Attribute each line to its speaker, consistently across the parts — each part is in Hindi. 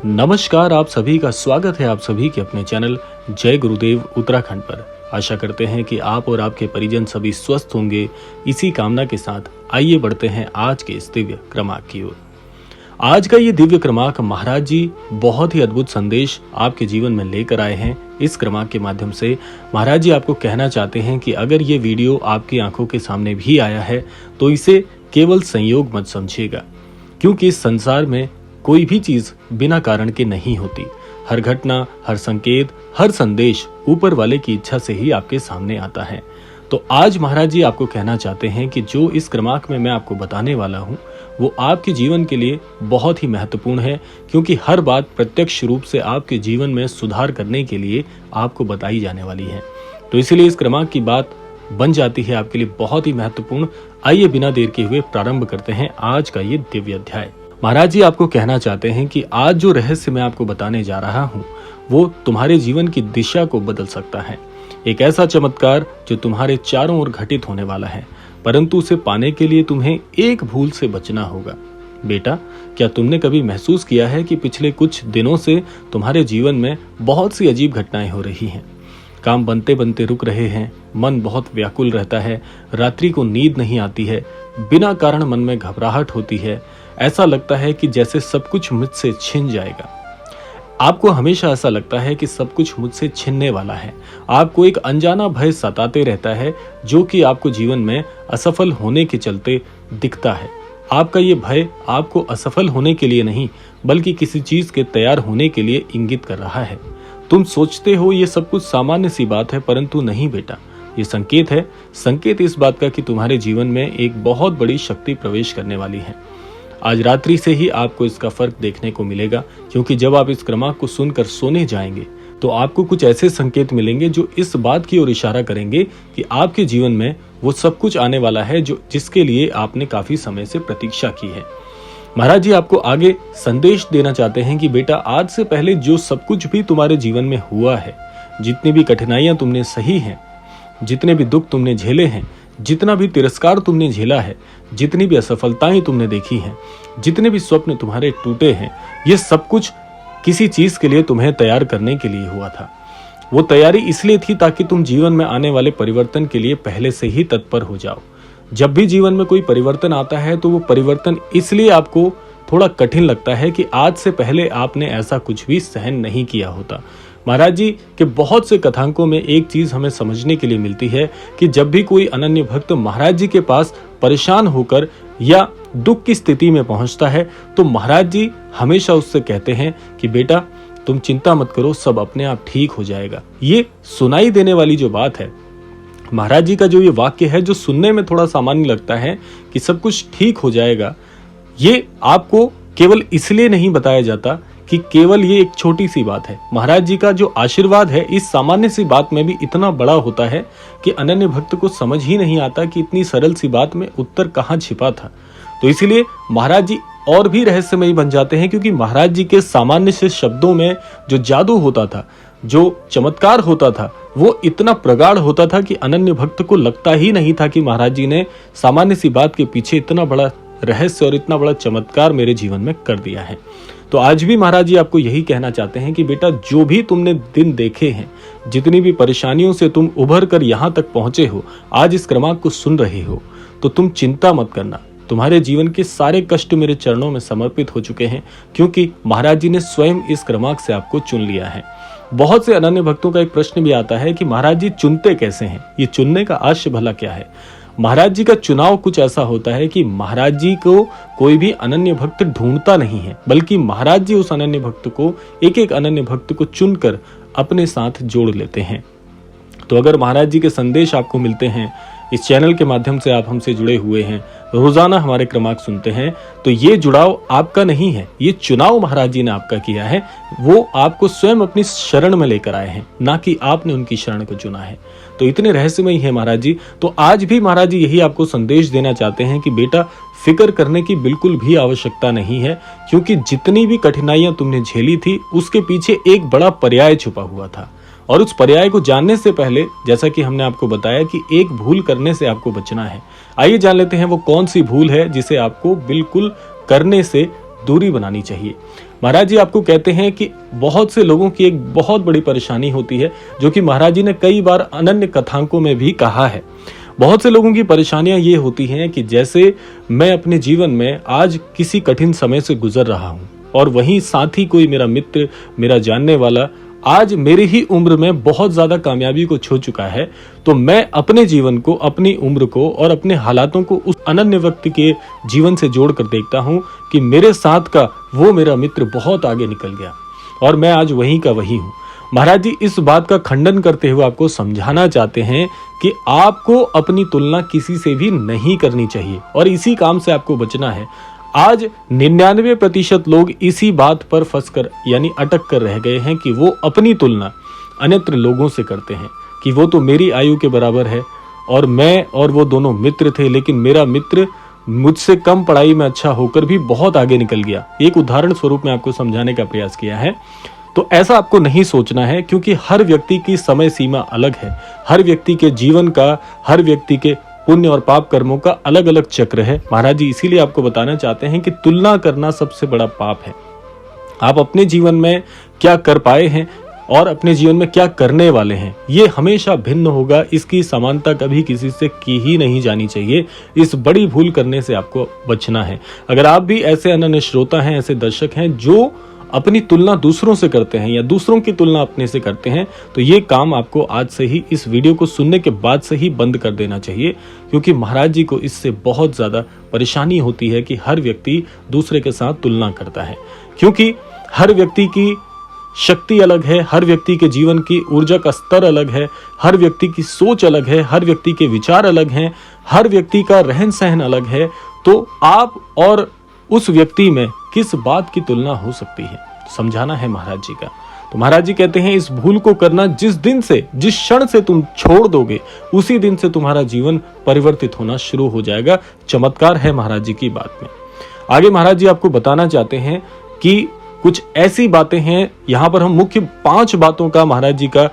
Speaker 1: नमस्कार, आप सभी का स्वागत है आप सभी के अपने चैनल जय गुरुदेव उत्तराखंड पर। आशा करते हैं कि आप और आपके परिजन सभी स्वस्थ होंगे। इसी कामना के साथ आइए बढ़ते हैं आज के इस दिव्य क्रमांक की ओर। आज का ये दिव्य क्रमांक महाराज जी बहुत ही अद्भुत संदेश आपके जीवन में लेकर आए हैं। इस क्रमांक के माध्यम से महाराज जी आपको कहना चाहते हैं कि अगर ये वीडियो आपकी आंखों के सामने भी आया है तो इसे केवल संयोग मत समझिएगा, क्योंकि इस संसार में कोई भी चीज बिना कारण के नहीं होती। हर घटना, हर संकेत, हर संदेश ऊपर वाले की इच्छा से ही आपके सामने आता है। तो आज महाराज जी आपको कहना चाहते हैं कि जो इस क्रमांक में मैं आपको बताने वाला हूँ वो आपके जीवन के लिए बहुत ही महत्वपूर्ण है, क्योंकि हर बात प्रत्यक्ष रूप से आपके जीवन में सुधार करने के लिए आपको बताई जाने वाली है। तो इसीलिए इस क्रमांक की बात बन जाती है आपके लिए बहुत ही महत्वपूर्ण। आइए बिना देर के हुए प्रारंभ करते हैं आज का ये दिव्य अध्याय। महाराज जी आपको कहना चाहते हैं कि आज जो रहस्य मैं आपको बताने जा रहा हूँ वो तुम्हारे जीवन की दिशा को बदल सकता है। एक ऐसा चमत्कार जो तुम्हारे चारों ओर घटित होने वाला है, परंतु उसे पाने के लिए तुम्हें एक भूल से बचना होगा। बेटा, क्या तुमने कभी महसूस किया है कि पिछले कुछ दिनों से तुम्हारे जीवन में बहुत सी अजीब घटनाएं हो रही हैं? काम बनते बनते रुक रहे हैं, मन बहुत व्याकुल रहता है, रात्रि को नींद नहीं आती है, बिना कारण मन में घबराहट होती है, ऐसा लगता है कि जैसे सब कुछ मुझसे छिन जाएगा। आपको हमेशा ऐसा लगता है कि सब कुछ मुझसे छिनने वाला है। आपको एक अनजाना भय सताते रहता है जो कि आपको जीवन में असफल होने के चलते दिखता है। आपका ये भय आपको असफल होने के लिए नहीं बल्कि किसी चीज के तैयार होने के लिए इंगित कर रहा है। तुम सोचते हो ये सब कुछ सामान्य सी बात है, परंतु नहीं बेटा, ये संकेत है। संकेत इस बात का कि तुम्हारे जीवन में एक बहुत बड़ी शक्ति प्रवेश करने वाली है। आज रात्रि से ही आपको इसका फर्क देखने को मिलेगा, क्योंकि जब आप इस क्रमांक को सुनकर सोने जाएंगे तो आपको कुछ ऐसे संकेत मिलेंगे जो इस बात की ओर इशारा करेंगे कि आपके जीवन में वो सब कुछ आने वाला है जो जिसके लिए आपने काफी समय से प्रतीक्षा की है। महाराज जी आपको आगे संदेश देना चाहते हैं कि बेटा, आज से पहले जो सब कुछ भी तुम्हारे जीवन में हुआ है, जितनी भी कठिनाइयां तुमने सही हैं, जितने भी दुख तुमने झेले हैं, जितना भी तिरस्कार तुमने झेला है, जितनी भी असफलताएं तुमने देखी हैं, जितने भी स्वप्न तुम्हारे टूटे हैं, ये सब कुछ किसी चीज के लिए तुम्हें तैयार करने के लिए हुआ था। वो तैयारी इसलिए थी ताकि तुम जीवन में आने वाले परिवर्तन के लिए पहले से ही तत्पर हो जाओ। जब भी जीवन में कोई परिवर्तन आता है तो वो परिवर्तन इसलिए आपको थोड़ा कठिन लगता है कि आज से पहले आपने ऐसा कुछ भी सहन नहीं किया होता। महाराज जी के बहुत से कथांकों में एक चीज हमें समझने के लिए मिलती है कि जब भी कोई अनन्य भक्त महाराज जी के पास परेशान होकर या दुख की स्थिति में पहुंचता है तो महाराज जी हमेशा उससे कहते हैं कि बेटा, तुम चिंता मत करो, सब अपने आप ठीक हो जाएगा। ये सुनाई देने वाली जो बात है, महाराज जी का जो ये वाक्य है, जो सुनने में थोड़ा सामान्य लगता है कि सब कुछ ठीक हो जाएगा, ये आपको केवल इसलिए नहीं बताया जाता कि केवल ये एक छोटी सी बात है। महाराज जी का जो आशीर्वाद है इस सामान्य सी बात में भी इतना बड़ा होता है कि अनन्य भक्त को समझ ही नहीं आता कि इतनी सरल सी बात में उत्तर कहाँ छिपा था। तो इसीलिए महाराज जी और भी रहस्यमयी बन जाते हैं, क्योंकि महाराज जी के सामान्य से शब्दों में जो जादू होता था, जो चमत्कार होता था, वो इतना प्रगाढ़ होता था कि अनन्य भक्त को लगता ही नहीं था कि महाराज जी ने सामान्य सी बात के पीछे इतना बड़ा रहस्य और इतना बड़ा चमत्कार मेरे जीवन में कर दिया है। तो आज भी महाराज जी आपको यही कहना चाहते हैं कि बेटा, जो भी तुमने दिन देखे हैं, जितनी भी परेशानियों से तुम उभर कर यहाँ तक पहुंचे हो, आज इस क्रमांक को सुन रहे हो, तो तुम चिंता मत करना। तुम्हारे जीवन के सारे कष्ट मेरे चरणों में समर्पित हो चुके हैं, क्योंकि महाराज जी ने स्वयं इस क्रमांक से आपको चुन लिया है। बहुत से अनन्य भक्तों का एक प्रश्न भी आता है कि महाराज जी चुनते कैसे हैं, ये चुनने का आशय भला क्या है। महाराज जी का चुनाव कुछ ऐसा होता है कि महाराज जी को कोई भी अनन्य भक्त ढूंढता नहीं है, बल्कि महाराज जी उस अनन्य भक्त को, एक एक अनन्य भक्त को चुनकर अपने साथ जोड़ लेते हैं। तो अगर महाराज जी के संदेश आपको मिलते हैं, इस चैनल के माध्यम से आप हमसे जुड़े हुए हैं, रोजाना हमारे क्रमांक सुनते हैं, तो ये जुड़ाव आपका नहीं है, ये चुनाव महाराज जी ने आपका किया है। वो आपको स्वयं अपनी शरण में लेकर आए हैं, ना कि आपने उनकी शरण को चुना है। तो इतने रहस्यमयी है महाराज जी। तो आज भी महाराज जी यही आपको संदेश देना चाहते हैं कि बेटा, फिक्र करने की बिल्कुल भी आवश्यकता नहीं है, क्योंकि जितनी भी कठिनाइयां तुमने झेली थी उसके पीछे एक बड़ा पर्याय छुपा हुआ था। और उस पर्याय को जानने से पहले, जैसा कि हमने आपको बताया कि एक भूल करने से आपको बचना है। आइए जान लेते हैं वो कौन सी भूल है जिसे आपको बिल्कुल करने से दूरी बनानी चाहिए। महाराज जी आपको कहते हैं कि बहुत से लोगों की एक बहुत बड़ी परेशानी होती है, जो कि महाराज जी ने कई बार अनन्य कथांकों में भी कहा है। बहुत से लोगों की परेशानियां ये होती हैं कि जैसे मैं अपने जीवन में आज किसी कठिन समय से गुजर रहा हूं और वहीं साथ ही कोई मेरा मित्र, मेरा जानने वाला आज मेरी ही उम्र में बहुत ज्यादा कामयाबी को छू चुका है, तो मैं अपने जीवन को, अपनी उम्र को और अपने हालातों को उस अनन्य व्यक्ति के जीवन से जोड़कर देखता हूं कि मेरे साथ का वो मेरा मित्र बहुत आगे निकल गया और मैं आज वहीं का वहीं हूं। महाराज जी इस बात का खंडन करते हुए आपको समझाना चाहते हैं कि आपको अपनी तुलना किसी से भी नहीं करनी चाहिए और इसी काम से आपको बचना है। आज 99% लोग इसी बात पर फंसकर यानी अटक कर रह गए हैं कि वो अपनी तुलना अन्यत्र लोगों से करते हैं कि वो तो मेरी आयु के बराबर है और मैं और वो दोनों मित्र थे, लेकिन मेरा मित्र मुझसे कम पढ़ाई में अच्छा होकर भी बहुत आगे निकल गया। एक उदाहरण स्वरूप में आपको समझाने का प्रयास किया है। तो ऐसा आपको नहीं सोचना है, क्योंकि हर व्यक्ति की समय सीमा अलग है, हर व्यक्ति के जीवन का, हर व्यक्ति के पुण्य और पाप कर्मों का अलग अलग चक्र है। महाराज जी इसीलिए आपको बताना चाहते हैं कि तुलना करना सबसे बड़ा पाप है। आप अपने जीवन में क्या कर पाए हैं और अपने जीवन में क्या करने वाले हैं, ये हमेशा भिन्न होगा। इसकी समानता कभी किसी से की ही नहीं जानी चाहिए। इस बड़ी भूल करने से आपको बचना है। अगर आप भी ऐसे अनन्य श्रोता हैं, ऐसे दर्शक हैं जो अपनी तुलना दूसरों से करते हैं या दूसरों की तुलना अपने से करते हैं, तो ये काम आपको आज से ही, इस वीडियो को सुनने के बाद से ही बंद कर देना चाहिए, क्योंकि महाराज जी को इससे बहुत ज्यादा परेशानी होती है कि हर व्यक्ति दूसरे के साथ तुलना करता है। क्योंकि हर व्यक्ति की शक्ति अलग है, हर व्यक्ति के जीवन की ऊर्जा का स्तर अलग है, हर व्यक्ति की सोच अलग है, हर व्यक्ति के विचार अलग हैं, हर व्यक्ति का रहन सहन अलग है। तो आप और उस व्यक्ति में किस बात की तुलना हो सकती है, समझाना है महाराज जी का। तो महाराज जी कहते हैं इस भूल को करना जिस दिन से, जिस क्षण से तुम छोड़ दोगे, उसी दिन से तुम्हारा जीवन परिवर्तित होना शुरू हो जाएगा। चमत्कार है महाराज जी की बात में। आगे महाराज जी आपको बताना चाहते हैं कि कुछ ऐसी बातें हैं, यहां पर हम मुख्य 5 बातों का महाराज जी का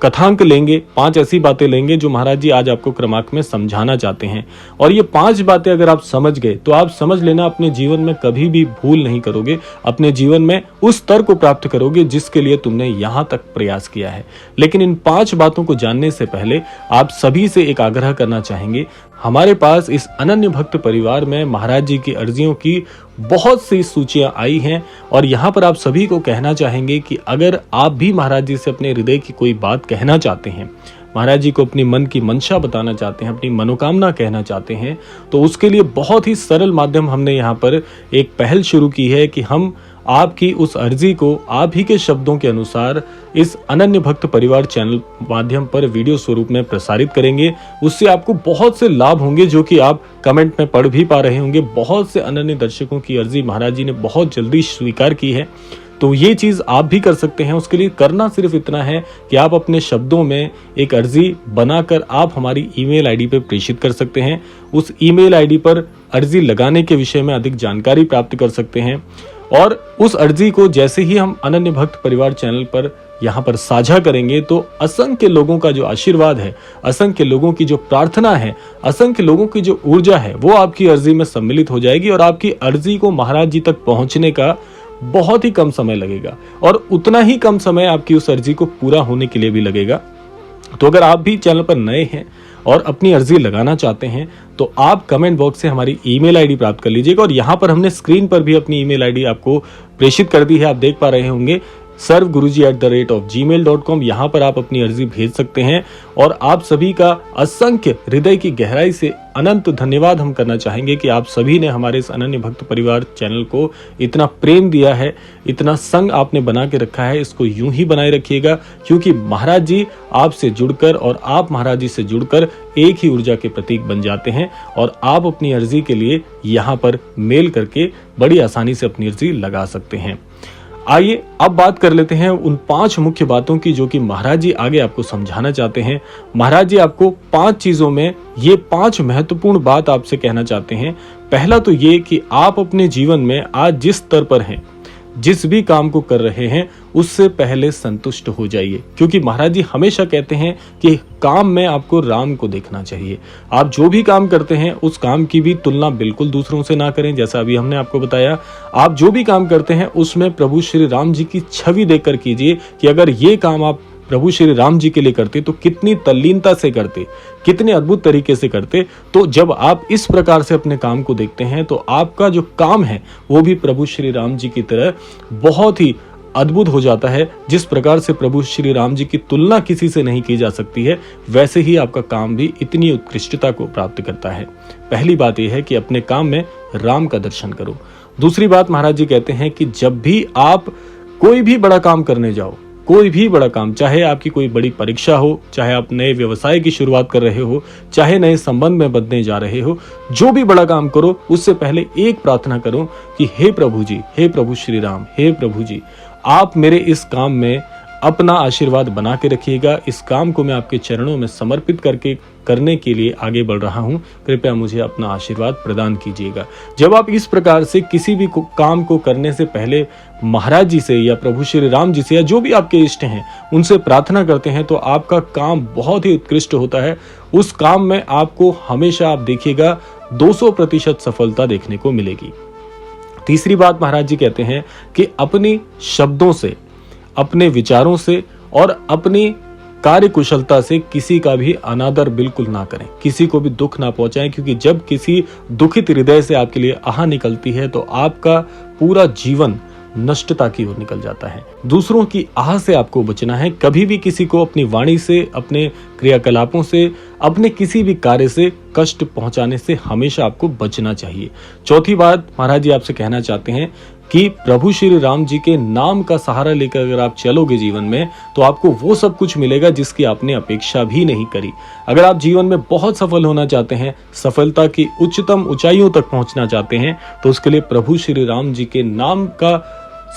Speaker 1: कथांक लेंगे, 5 ऐसी बातें लेंगे जो महाराज जी आज आपको क्रमांक में समझाना चाहते हैं। और ये 5 बातें अगर आप समझ गए तो आप समझ लेना अपने जीवन में कभी भी भूल नहीं करोगे, अपने जीवन में उस स्तर को प्राप्त करोगे जिसके लिए तुमने यहां तक प्रयास किया है। लेकिन इन 5 बातों को जानने से पहले आप सभी से एक आग्रह करना चाहेंगे। हमारे पास इस अनन्य भक्त परिवार में महाराज जी की अर्जियों की बहुत सी सूचियां आई हैं और यहाँ पर आप सभी को कहना चाहेंगे कि अगर आप भी महाराज जी से अपने हृदय की कोई बात कहना चाहते हैं, महाराज जी को अपनी मन की मंशा बताना चाहते हैं, अपनी मनोकामना कहना चाहते हैं, तो उसके लिए बहुत ही सरल माध्यम हमने यहाँ पर एक पहल शुरू की है कि हम आपकी उस अर्जी को आप ही के शब्दों के अनुसार इस अनन्य भक्त परिवार चैनल माध्यम पर वीडियो स्वरूप में प्रसारित करेंगे। उससे आपको बहुत से लाभ होंगे जो कि आप कमेंट में पढ़ भी पा रहे होंगे। बहुत से अनन्य दर्शकों की अर्जी महाराज जी ने बहुत जल्दी स्वीकार की है, तो ये चीज आप भी कर सकते हैं। उसके लिए करना सिर्फ इतना है कि आप अपने शब्दों में एक अर्जी बनाकर आप हमारी ईमेल आईडी पर प्रेषित कर सकते हैं। उस ईमेल आईडी पर अर्जी लगाने के विषय में अधिक जानकारी प्राप्त कर सकते हैं और उस अर्जी को जैसे ही हम अनन्य भक्त परिवार चैनल पर यहाँ पर साझा करेंगे तो असंख्य लोगों का जो आशीर्वाद है, असंख्य लोगों की जो प्रार्थना है, असंख्य लोगों की जो ऊर्जा है, वो आपकी अर्जी में सम्मिलित हो जाएगी और आपकी अर्जी को महाराज जी तक पहुंचने का बहुत ही कम समय लगेगा और उतना ही कम समय आपकी उस अर्जी को पूरा होने के लिए भी लगेगा। तो अगर आप भी चैनल पर नए हैं और अपनी अर्जी लगाना चाहते हैं तो आप कमेंट बॉक्स से हमारी ईमेल आईडी प्राप्त कर लीजिएगा और यहाँ पर हमने स्क्रीन पर भी अपनी ईमेल आईडी आपको प्रेषित कर दी है, आप देख पा रहे होंगे serveguruji@gmail.com। यहाँ पर आप अपनी अर्जी भेज सकते हैं और आप सभी का असंख्य हृदय की गहराई से अनंत धन्यवाद हम करना चाहेंगे कि आप सभी ने हमारे इस अनन्य भक्त परिवार चैनल को इतना प्रेम दिया है, इतना संग आपने बना के रखा है। इसको यूं ही बनाए रखिएगा, क्योंकि महाराज जी आपसे जुड़कर और आप महाराज जी से जुड़कर एक ही ऊर्जा के प्रतीक बन जाते हैं और आप अपनी अर्जी के लिए यहाँ पर मेल करके बड़ी आसानी से अपनी अर्जी लगा सकते हैं। आइए अब बात कर लेते हैं उन 5 मुख्य बातों की जो कि महाराज जी आगे आपको समझाना चाहते हैं। महाराज जी आपको 5 चीजों में ये 5 महत्वपूर्ण बात आपसे कहना चाहते हैं। पहला तो ये कि आप अपने जीवन में आज जिस स्तर पर हैं, जिस भी काम को कर रहे हैं उससे पहले संतुष्ट हो जाइए, क्योंकि महाराज जी हमेशा कहते हैं कि काम में आपको राम को देखना चाहिए। आप जो भी काम करते हैं उस काम की भी तुलना बिल्कुल दूसरों से ना करें। जैसा अभी हमने आपको बताया, आप जो भी काम करते हैं उसमें प्रभु श्री राम जी की छवि देखकर कीजिए कि अगर ये काम आप प्रभु श्री राम जी के लिए करते तो कितनी तल्लीनता से करते, कितने अद्भुत तरीके से करते। तो जब आप इस प्रकार से अपने काम को देखते हैं तो आपका जो काम है वो भी प्रभु श्री राम जी की तरह बहुत ही अद्भुत हो जाता है। जिस प्रकार से प्रभु श्री राम जी की तुलना किसी से नहीं की जा सकती है, वैसे ही आपका काम भी इतनी उत्कृष्टता को प्राप्त करता है। पहली बात यह है कि अपने काम में राम का दर्शन करो। दूसरी बात महाराज जी कहते हैं कि जब भी आप कोई भी बड़ा काम करने जाओ, कोई भी बड़ा काम, चाहे आपकी कोई बड़ी परीक्षा हो, चाहे आप नए व्यवसाय की शुरुआत कर रहे हो, चाहे नए संबंध में बंधने जा रहे हो, जो भी बड़ा काम करो उससे पहले एक प्रार्थना करो कि हे प्रभु जी, हे प्रभु श्री राम, हे प्रभु जी, आप मेरे इस काम में अपना आशीर्वाद बना के रखिएगा। इस काम को मैं आपके चरणों में समर्पित करने के लिए आगे बढ़ रहा हूं, कृपया मुझे अपना आशीर्वाद प्रदान कीजिएगा। जब आप इस प्रकार से किसी भी काम को करने से पहले महाराज जी से या प्रभु श्री राम जी से या जो भी आपके इष्ट हैं उनसे प्रार्थना करते हैं तो आपका काम बहुत ही उत्कृष्ट होता है। उस काम में आपको हमेशा, आप देखिएगा, 200% सफलता देखने को मिलेगी। तीसरी बात महाराज जी कहते हैं कि अपनी शब्दों से, अपने विचारों से और अपनी कार्य कुशलता से किसी का भी अनादर बिल्कुल ना करें, किसी को भी दुख ना पहुंचाएं, क्योंकि जब किसी दुखित हृदय से आपके लिए आह निकलती है तो आपका पूरा जीवन नष्टता की ओर निकल जाता है। दूसरों की आह से आपको बचना है। कभी भी किसी को अपनी वाणी से, अपने क्रियाकलापों से, अपने किसी भी कार्य से कष्ट पहुंचाने से हमेशा आपको बचना चाहिए। चौथी बात महाराज जी आपसे कहना चाहते हैं कि प्रभु श्री राम जी के नाम का सहारा लेकर अगर आप चलोगे जीवन में तो आपको वो सब कुछ मिलेगा जिसकी आपने अपेक्षा भी नहीं करी। अगर आप जीवन में बहुत सफल होना चाहते हैं, सफलता की उच्चतम ऊंचाइयों तक पहुंचना चाहते हैं, तो उसके लिए प्रभु श्री राम जी के नाम का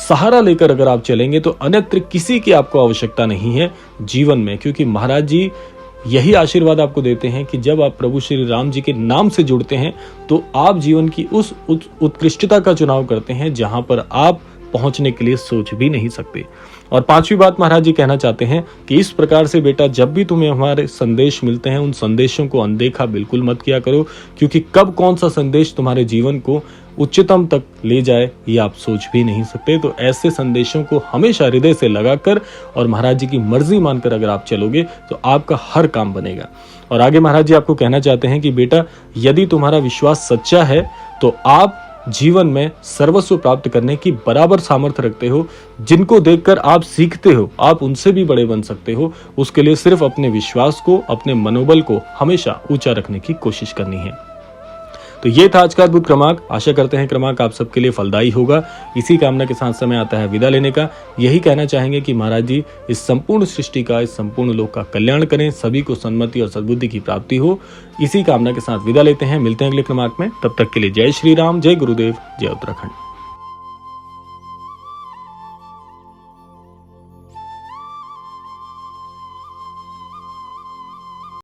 Speaker 1: सहारा लेकर अगर आप चलेंगे तो अन्यत्र किसी की आपको आवश्यकता नहीं है जीवन में, क्योंकि महाराज जी यही आशीर्वाद आपको देते हैं कि जब आप प्रभु श्री राम जी के नाम से जुड़ते हैं तो आप जीवन की उस उत्कृष्टता का चुनाव करते हैं जहां पर आप पहुंचने के लिए सोच भी नहीं सकते। और पांचवी बात महाराज जी कहना चाहते हैं कि इस प्रकार से बेटा, जब भी तुम्हें हमारे संदेश मिलते हैं उन संदेशों को अनदेखा बिल्कुल मत किया करो, क्योंकि कब कौन सा संदेश तुम्हारे जीवन को उच्चतम तक ले जाए ये आप सोच भी नहीं सकते। तो ऐसे संदेशों को हमेशा हृदय से लगाकर और महाराज जी की मर्जी मानकर अगर आप चलोगे तो आपका हर काम बनेगा। और आगे महाराज जी आपको कहना चाहते हैं कि बेटा, यदि तुम्हारा विश्वास सच्चा है तो आप जीवन में सर्वस्व प्राप्त करने की बराबर सामर्थ्य रखते हो। जिनको देखकर आप सीखते हो, आप उनसे भी बड़े बन सकते हो। उसके लिए सिर्फ अपने विश्वास को, अपने मनोबल को हमेशा ऊंचा रखने की कोशिश करनी है। तो ये था आज का अद्भुत क्रमांक। आशा करते हैं क्रमांक आप सबके लिए फलदायी होगा। इसी कामना के साथ समय आता है विदा लेने का। यही कहना चाहेंगे कि महाराज जी इस संपूर्ण सृष्टि का, इस संपूर्ण लोक का कल्याण करें, सभी को सन्मति और सद्बुद्धि की प्राप्ति हो। इसी कामना के साथ विदा लेते हैं। मिलते हैं अगले क्रमांक में। तब तक के लिए जय श्री राम, जय गुरुदेव, जय उत्तराखंड।